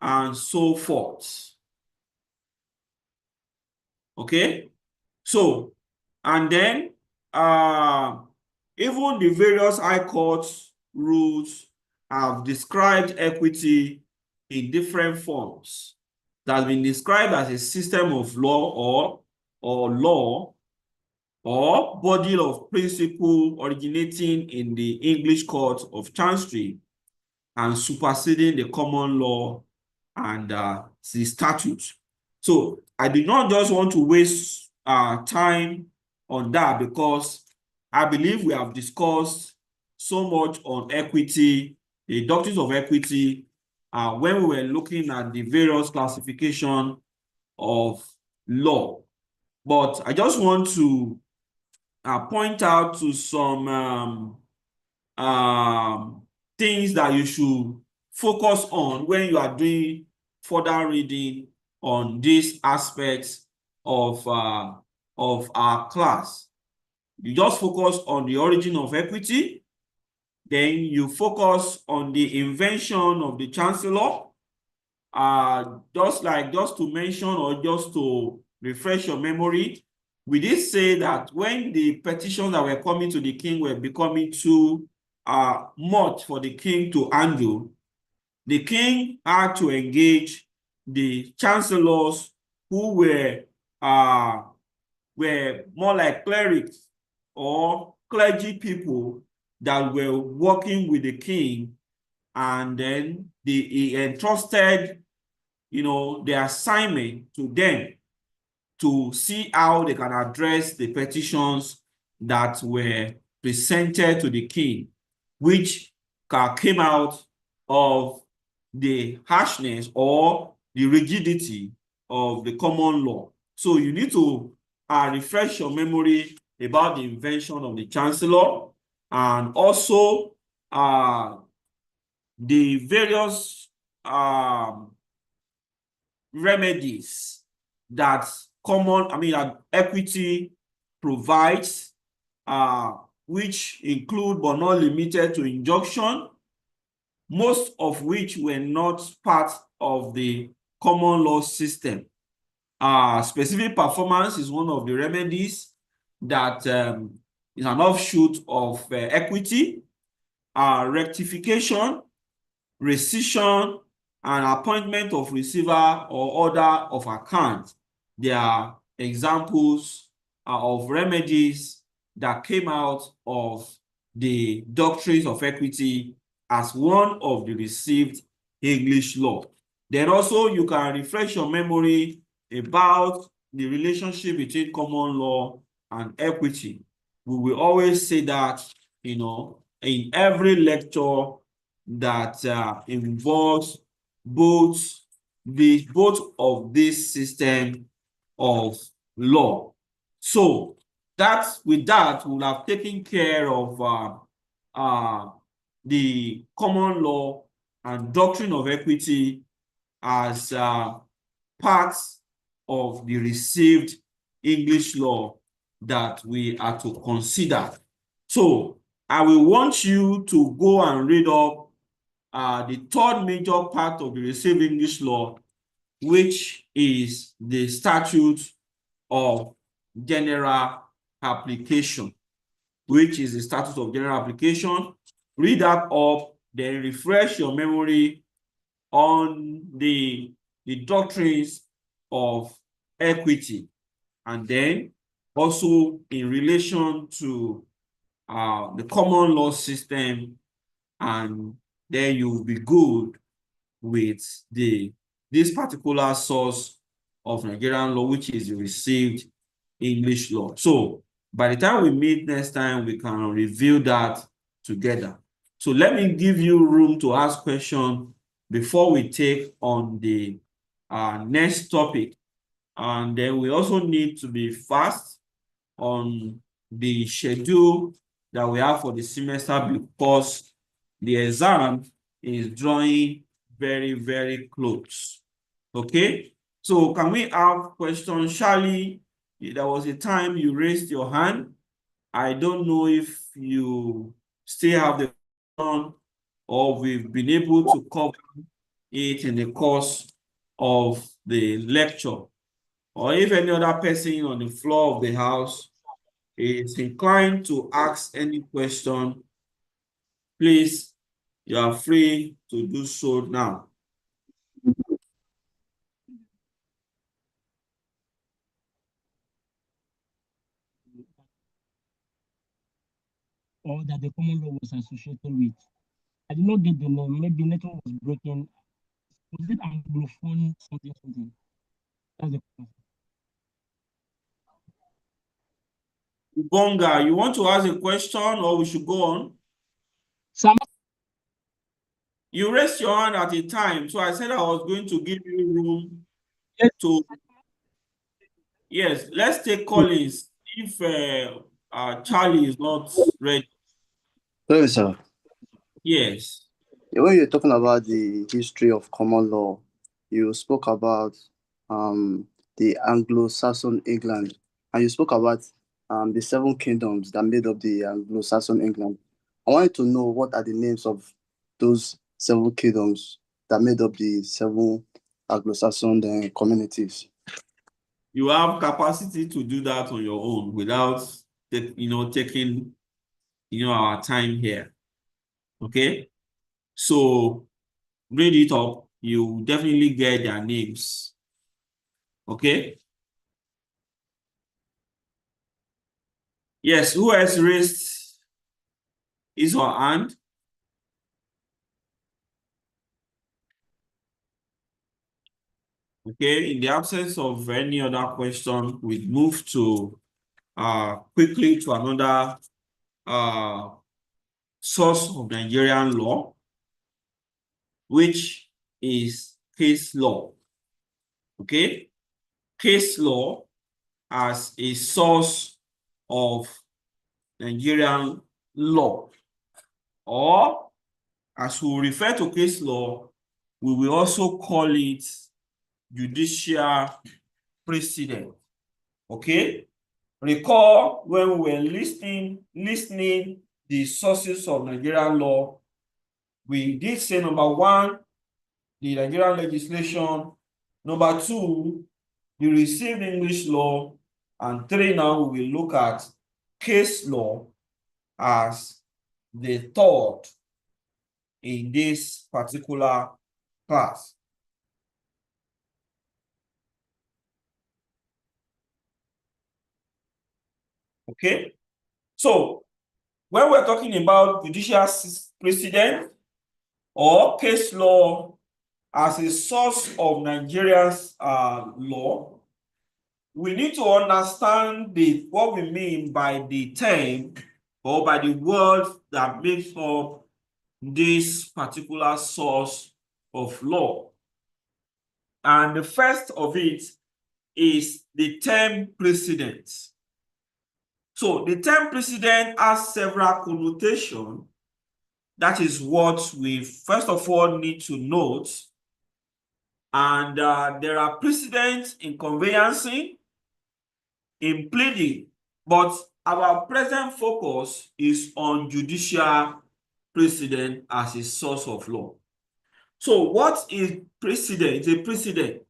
and so forth. Okay? So, and then even the various high courts rules have described equity in different forms. That has been described as a system of law or law or body of principle originating in the English court of chancery and superseding the common law and the statute. So I did not just want to waste time on that, because I believe we have discussed so much on equity, the doctrines of equity, when we were looking at the various classification of law. But I just want to point out to some things that you should focus on when you are doing further reading on these aspects of our class. You just focus on the origin of equity, then you focus on the invention of the chancellor. Just to mention or just to refresh your memory, we did say that when the petitions that were coming to the king were becoming too much for the king to handle, the king had to engage the chancellors, who were more like clerics or clergy people that were working with the king, and then he entrusted the assignment to them to see how they can address the petitions that were presented to the king, which came out of the harshness or the rigidity of the common law. So you need to refresh your memory about the invention of the chancellor, and also the various remedies that equity provides, which include but not limited to injunction, most of which were not part of the common law system. Specific performance is one of the remedies that is an offshoot of equity. Rectification, rescission, and appointment of receiver or order of account. They are examples of remedies that came out of the doctrines of equity as one of the received English law. Then also you can refresh your memory about the relationship between common law and equity. We will always say that, in every lecture that involves both of this system of law. So with that, we'll have taken care of the common law and doctrine of equity as parts of the received English law that we are to consider. So I will want you to go and read up the third major part of the received English law, which is the statute of general application, which is the statute of general application. Read that up, then refresh your memory on the doctrines of equity, and then also in relation to the common law system, and then you will be good with this particular source of Nigerian law, which is the received English law. So by the time we meet next time, we can review that together. So let me give you room to ask questions before we take on the next topic. And then we also need to be fast on the schedule that we have for the semester, because the exam is drawing very, very close. Okay, so can we have questions? Charlie, there was a time you raised your hand. I don't know if you still have the question, or we've been able to cover it in the course of the lecture, or if any other person on the floor of the house is inclined to ask any question, please, you are free to do so now. Or that the common law was associated with. I did not get the name. Maybe network was broken. Was it Anglophone something? That's the question. Bonga, you want to ask a question, or we should go on? Some You raised your hand at a time, so I said I was going to give you room to. Yes, let's take Collins if Charlie is not ready. Sorry, sir. Yes. When you're talking about the history of common law, you spoke about the Anglo-Saxon England, and you spoke about the 7 kingdoms that made up the Anglo-Saxon England. I wanted to know what are the names of those 7 kingdoms that made up the 7 Anglo-Saxon communities. You have capacity to do that on your own without taking our time here. Okay, so read it up. You definitely get their names. Okay. Yes, who has raised his or her hand? Okay, in the absence of any other question, we move to quickly to another source of Nigerian law, which is case law. Okay, case law as a source of Nigerian law, or as we refer to case law, we will also call it judicial precedent. Okay, recall when we were listening the sources of Nigerian law, we did say number 1, the Nigerian legislation, number 2, the received English law, and 3, now we will look at case law as the third in this particular class. Okay, so when we're talking about judicial precedent or case law as a source of Nigeria's law, we need to understand what we mean by the term or by the word that makes up this particular source of law. And the first of it is the term precedent. So the term precedent has several connotations. That is what we first of all need to note. And there are precedents in conveyancing, in pleading, But our present focus is on judicial precedent as a source of law. So what is precedent? It's a precedent.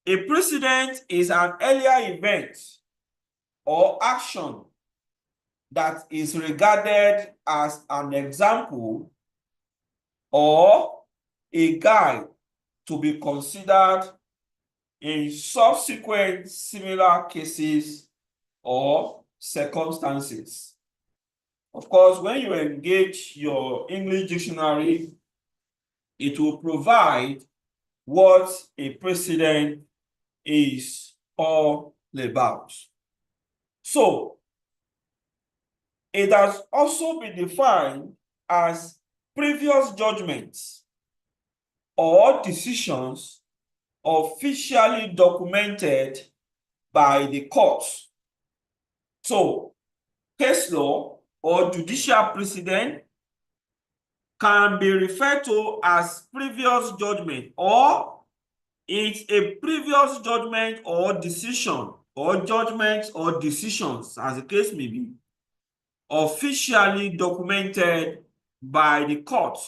A precedent is an earlier event or action that is regarded as an example or a guide to be considered in subsequent similar cases or circumstances. Of course, when you engage your English dictionary, it will provide what a precedent is all about. So, it has also been defined as previous judgments or decisions officially documented by the court. So, case law or judicial precedent can be referred to as previous judgment, or it's a previous judgment or decision, or judgments or decisions, as the case may be, officially documented by the court,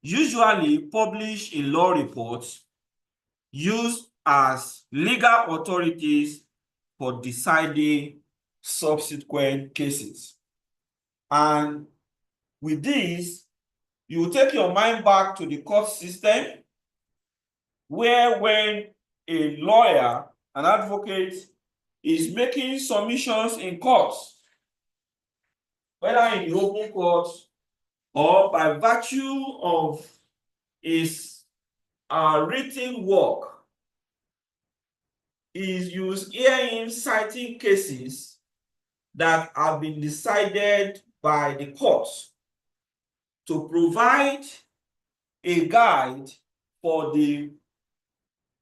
usually published in law reports used as legal authorities for deciding subsequent cases. And with this, you take your mind back to the court system, where when a lawyer, an advocate, is making submissions in court, whether in the open court or by virtue of his written work, you hear him citing cases that have been decided by the courts to provide a guide for the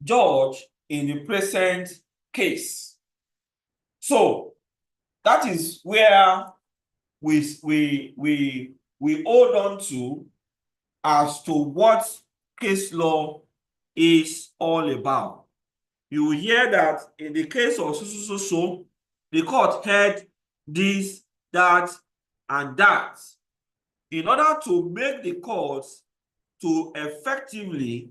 judge in the present case. So that is where we hold on to as to what case law is all about. You will hear that in the case of so, the court heard this, that, and that, in order to make the courts to effectively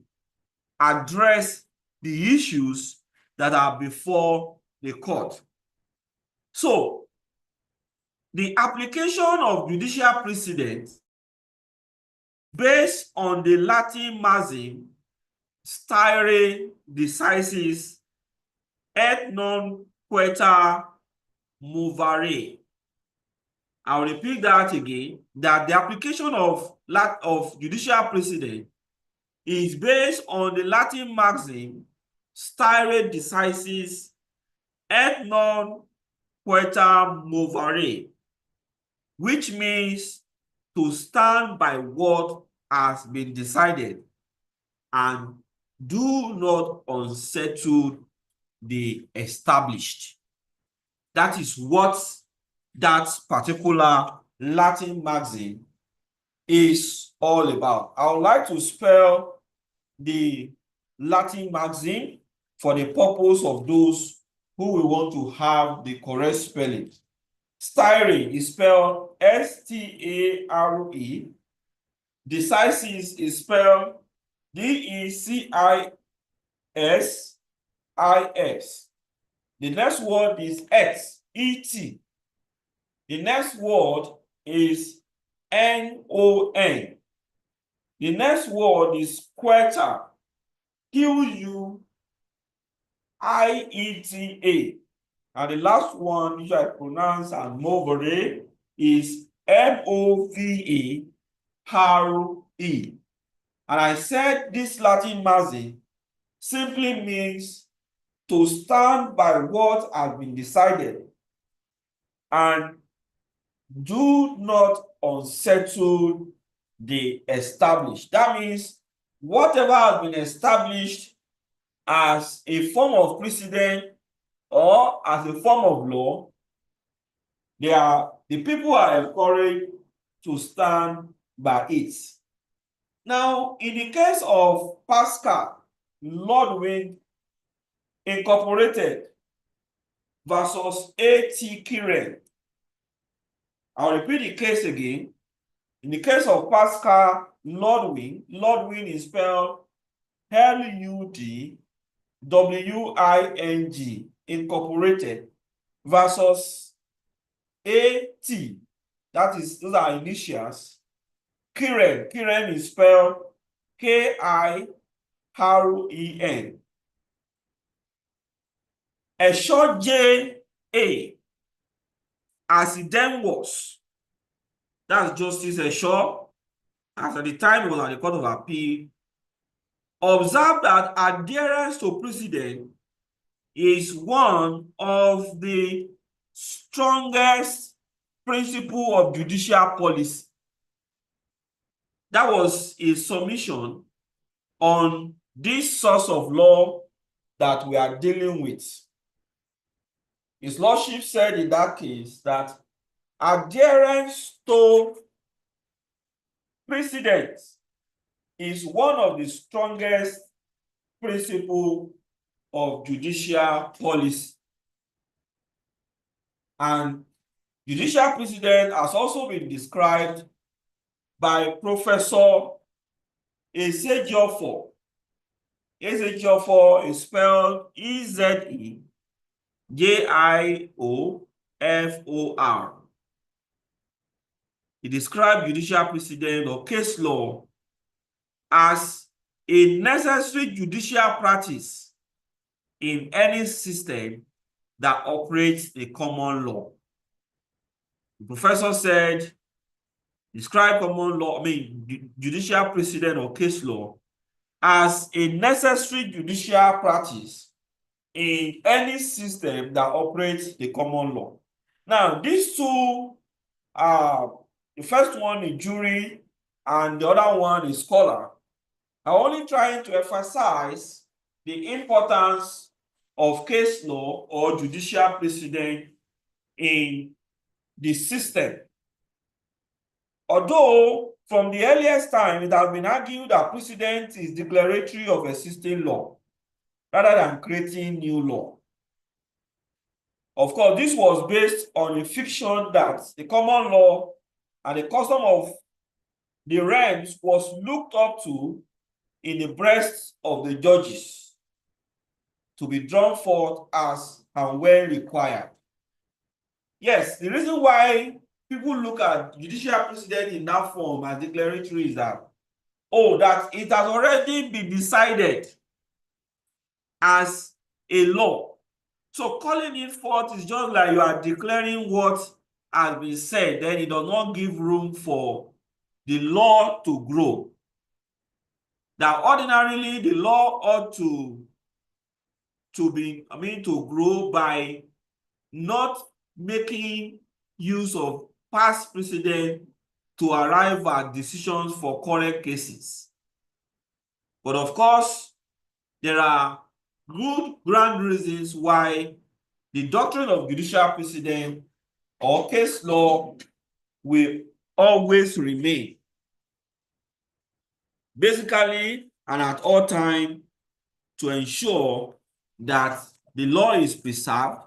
address the issues that are before the court. So, the application of judicial precedent based on the Latin maxim stare decisis et non queta movere. I'll repeat that again, that the application of judicial precedent is based on the Latin maxim stare decisis et non queta movere, which means to stand by what has been decided and do not unsettle the established. That is what that particular Latin maxim is all about. I would like to spell the Latin maxim for the purpose of those who will want to have the correct spelling. Stare is spelled S-T-A-R-E. Decisis is spelled D-E-C-I-S-I-S. The next word is X, E-T. The next word is N-O-N. The next word is queta, Q-U-I-E-T-A. And the last one, which I pronounce as movere, is M-O-V-E-R-E. And I said this Latin maxim simply means to stand by what has been decided and do not unsettle the established. That means whatever has been established as a form of precedent or as a form of law, the people are encouraged to stand by it. Now, in the case of Pascal Lordwing Incorporated, versus A.T. Kiren. I'll repeat the case again. In the case of Pascal Ludwig, Ludwig is spelled Ludwing Incorporated versus A.T. That is, those are initials. Kiren. Kiren is spelled Kiren. A short J.A. as it then was. That's Justice Eshaw, as at the time was at the Court of Appeal, observed that adherence to precedent is one of the strongest principles of judicial policy. That was a submission on this source of law that we are dealing with. His Lordship said in that case that adherence to precedent is one of the strongest principles of judicial policy. And judicial precedent has also been described by Professor Ezejiofor. Ezejiofor is spelled Ezejiofor. He described judicial precedent or case law as a necessary judicial practice in any system that operates the common law. The professor said, describe common law, judicial precedent or case law as a necessary judicial practice in any system that operates the common law. Now, these two, the first one is jury and the other one is scholar, are only trying to emphasize the importance of case law or judicial precedent in the system. Although from the earliest time, it has been argued that precedent is declaratory of existing law rather than creating new law. Of course, this was based on a fiction that the common law and the custom of the realms was looked up to in the breasts of the judges to be drawn forth as and when required. Yes, the reason why people look at judicial precedent in that form as declaratory is that, that it has already been decided as a law. So calling it forth is just like you are declaring what has been said, then it does not give room for the law to grow. That ordinarily the law ought to grow by not making use of past precedent to arrive at decisions for current cases. But of course, there are good ground reasons why the doctrine of judicial precedent or case law will always remain. Basically, and at all times, to ensure that the law is preserved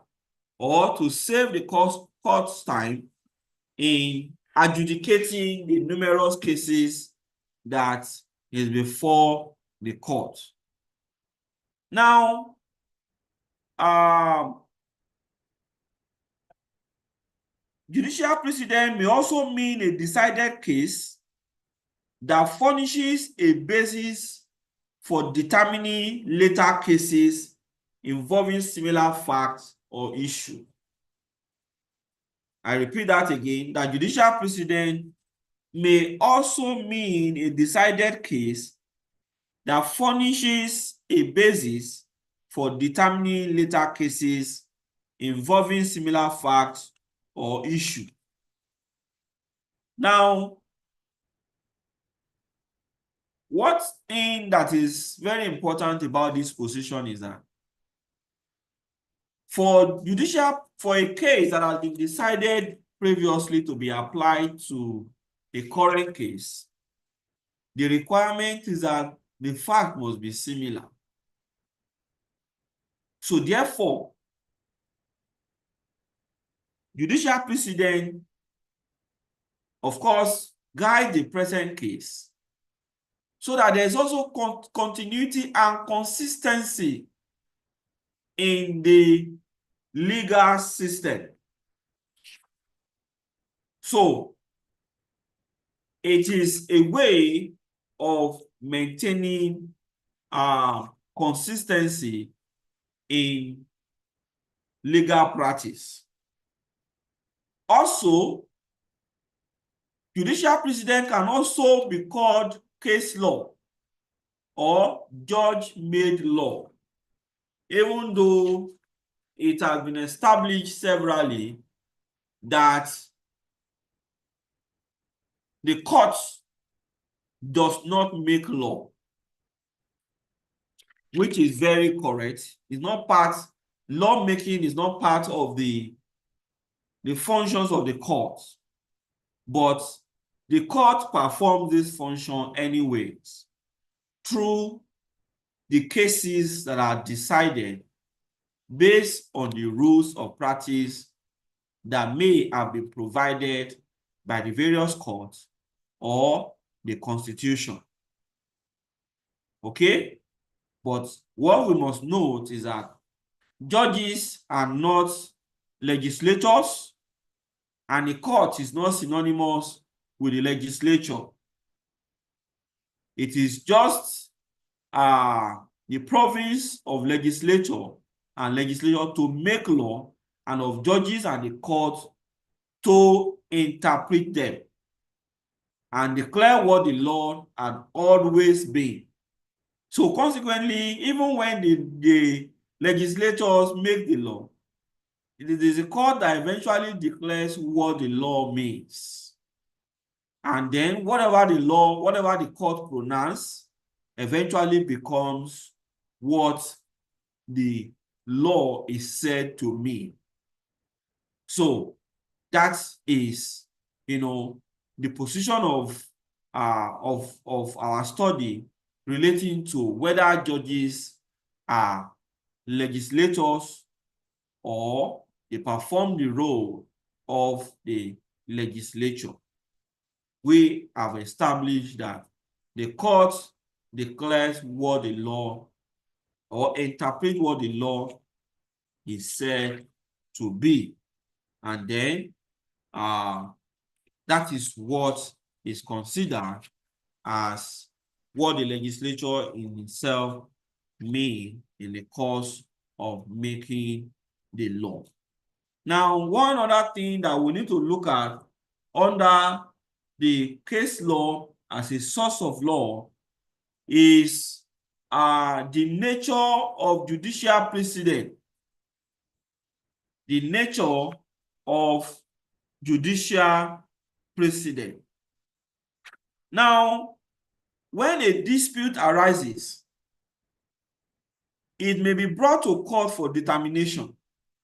or to save the court's time in adjudicating the numerous cases that is before the court. Now, judicial precedent may also mean a decided case that furnishes a basis for determining later cases involving similar facts or issue. I repeat that again, that judicial precedent may also mean a decided case that furnishes a basis for determining later cases involving similar facts or issue. Now, one thing that is very important about this position is that for a case that has been decided previously to be applied to a current case, the requirement is that the fact must be similar. So therefore, judicial precedent, of course, guide the present case, so that there's also continuity and consistency in the legal system. So it is a way of maintaining consistency in legal practice. Also, judicial precedent can also be called case law or judge-made law, even though it has been established severally that the court does not make law, which is very correct. It's not part, lawmaking is not part of the functions of the court, but the court performs this function anyways through the cases that are decided based on the rules of practice that may have been provided by the various courts or the Constitution. Okay? But what we must note is that judges are not legislators, and the court is not synonymous with the legislature. It is just the province of legislature and legislature to make law, and of judges and the court to interpret them and declare what the law had always been. So consequently, even when the legislators make the law, it is the court that eventually declares what the law means. And then whatever the law, whatever the court pronounces, eventually becomes what the law is said to mean. So that is, the position of our study relating to whether judges are legislators or they perform the role of the legislature. We have established that the court declares what the law or interpret what the law is said to be. And then that is what is considered as what the legislature in itself mean in the course of making the law. Now, one other thing that we need to look at under the case law as a source of law is the nature of judicial precedent. The nature of judicial precedent. Now, when a dispute arises, it may be brought to court for determination.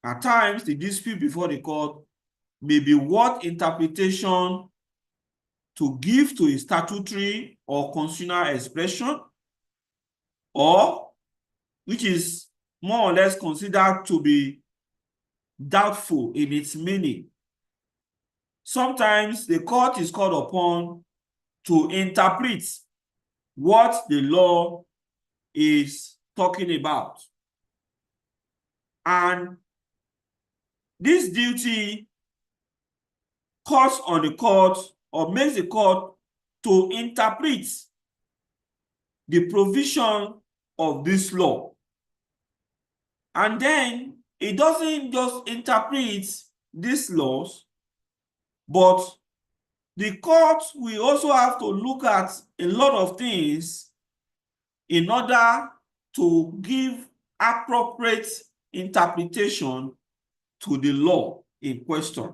At times, the dispute before the court may be what interpretation to give to a statutory or constitutional expression, or which is more or less considered to be doubtful in its meaning. Sometimes the court is called upon to interpret what the law is talking about. And this duty calls on the court or makes the court to interpret the provision of this law. And then it doesn't just interpret these laws, but the court will also have to look at a lot of things in order to give appropriate interpretation to the law in question.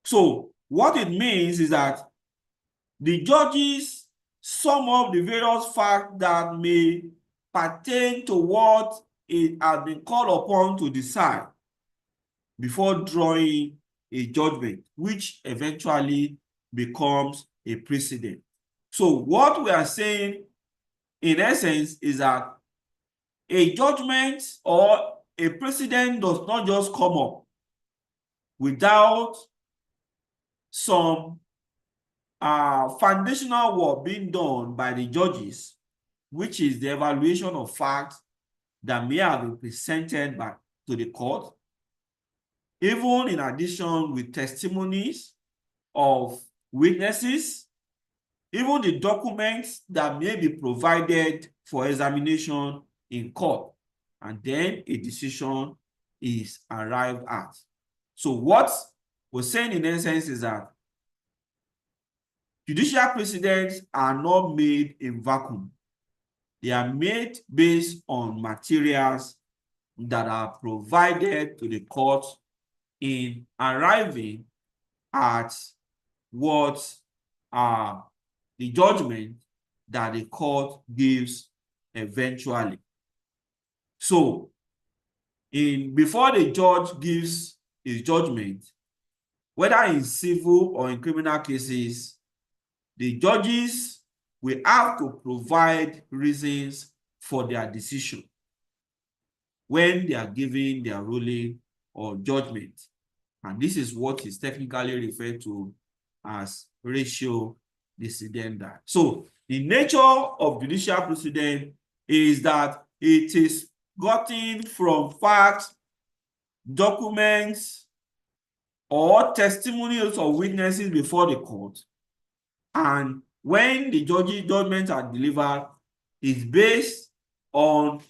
So what it means is that the judges sum up the various facts that may pertain to what it has been called upon to decide before drawing a judgment, which eventually becomes a precedent. So what we are saying in essence is that a judgment or a precedent does not just come up without some foundational work being done by the judges, which is the evaluation of facts that may have been presented to the court, even in addition with testimonies of witnesses, even the documents that may be provided for examination in court, and then a decision is arrived at. So what we're saying in essence is that judicial precedents are not made in vacuum. They are made based on materials that are provided to the court in arriving at what the judgment that the court gives eventually. So, before the judge gives his judgment, whether in civil or in criminal cases, the judges will have to provide reasons for their decision when they are giving their ruling or judgment. And this is what is technically referred to as ratio decidendi. So the nature of judicial precedent is that it is gotten from facts, documents, or testimonials of witnesses before the court. And when the judgments are delivered, it's based on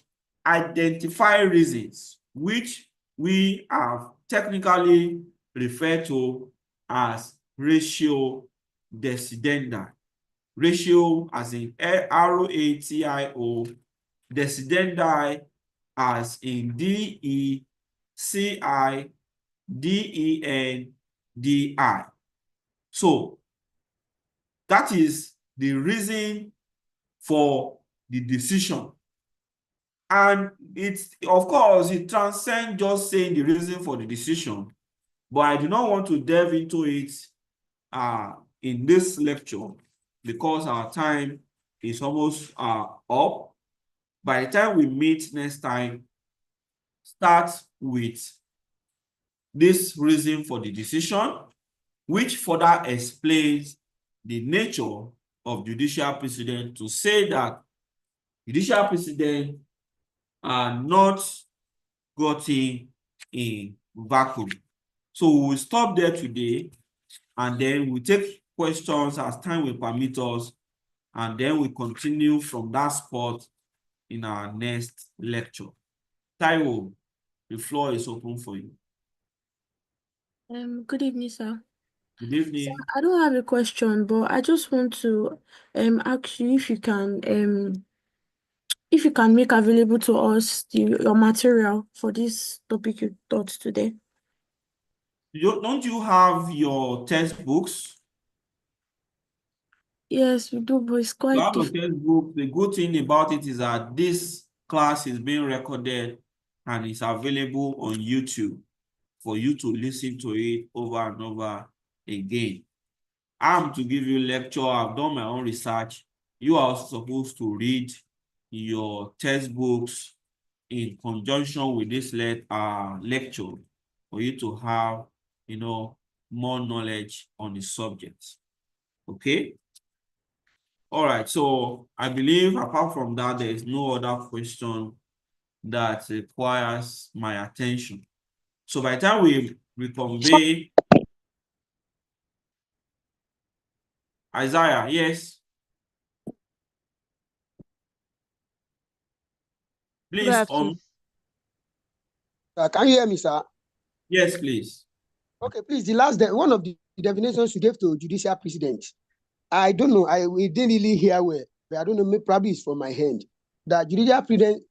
identified reasons, which we have technically referred to as ratio decidendi. Ratio as in R-O-A-T-I-O, decidendi as in D-E-C-I-D-E-N-D-I. So that is the reason for the decision. And it's, of course, it transcends just saying the reason for the decision, but I do not want to delve into it in this lecture because our time is almost up. By the time we meet next time, start with this reason for the decision, which further explains the nature of judicial precedent, to say that judicial precedent are not gotten in vacuum. So we'll stop there today, and then we'll take questions as time will permit us, and then we continue from that spot in our next lecture. Taiwo, the floor is open for you. Good evening, sir. Good evening. Sir, I don't have a question, but I just want to ask you if you can make available to us your material for this topic you taught today. Don't you have your textbooks? Yes, we do, but it's You quite have a difficult. textbook. The good thing about it is that this class is being recorded and is available on YouTube for you to listen to it over and over again. I'm to give you a lecture. I've done my own research. You are supposed to read your textbooks in conjunction with this lecture for you to have, more knowledge on the subject. Okay? All right. So I believe apart from that, there is no other question that requires my attention. So by the time we reconvene, Isaiah, yes. Please, Can you hear me, sir? yes, please. Okay, please. One of the definitions you gave to judicial precedent, I don't know. We didn't really hear well, but I don't know. Maybe probably it's from my hand. That judicial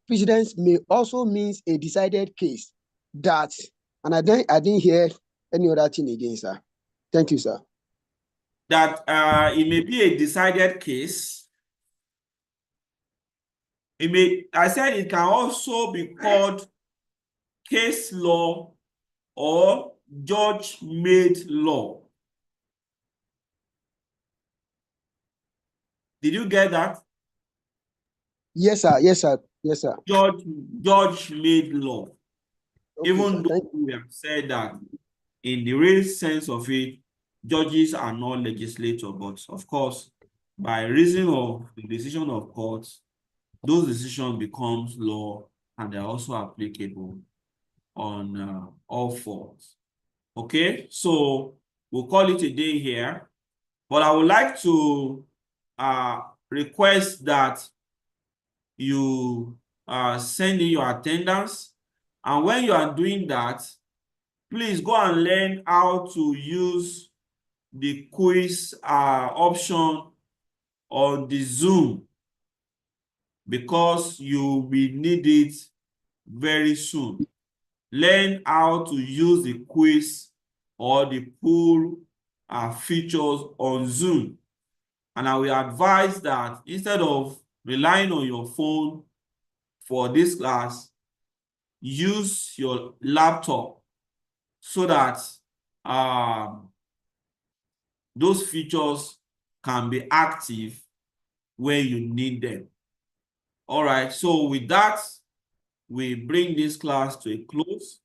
precedence may also means a decided case. And I didn't hear any other thing again, sir. Thank you, sir. That it may be a decided case. I said it can also be called case law or judge-made law. Did you get that? Yes, sir. Yes, sir. Yes, sir. Judge-made law. Okay, Even sir. though we have said that in the real sense of it, judges are not legislators, but of course, by reason of the decision of courts, those decisions becomes law and they're also applicable on all fours. Okay, so we'll call it a day here, but I would like to request that you send in your attendance, and when you are doing that, please go and learn how to use the quiz option on the Zoom, because you will need it very soon. Learn how to use the quiz or the poll features on Zoom. And I will advise that instead of relying on your phone for this class, use your laptop so that those features can be active when you need them. All right, so with that, we bring this class to a close.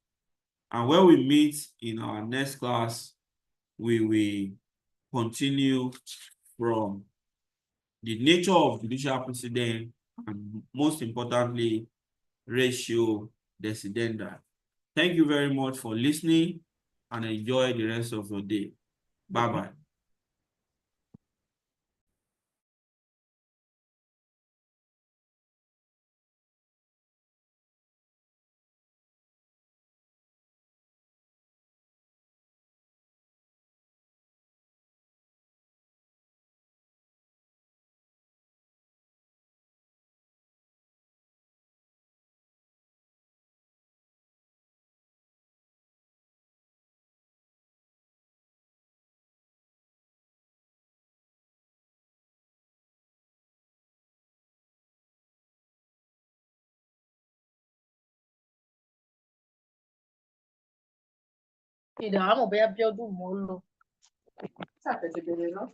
And when we meet in our next class, we will continue from the nature of judicial precedent and, most importantly, ratio decidendi. Thank you very much for listening and enjoy the rest of your day. Bye-bye. ìdààmú bóyá bí ọdún mò ń lò. ṣàtẹ̀tẹ̀ bẹ̀rẹ̀ náà.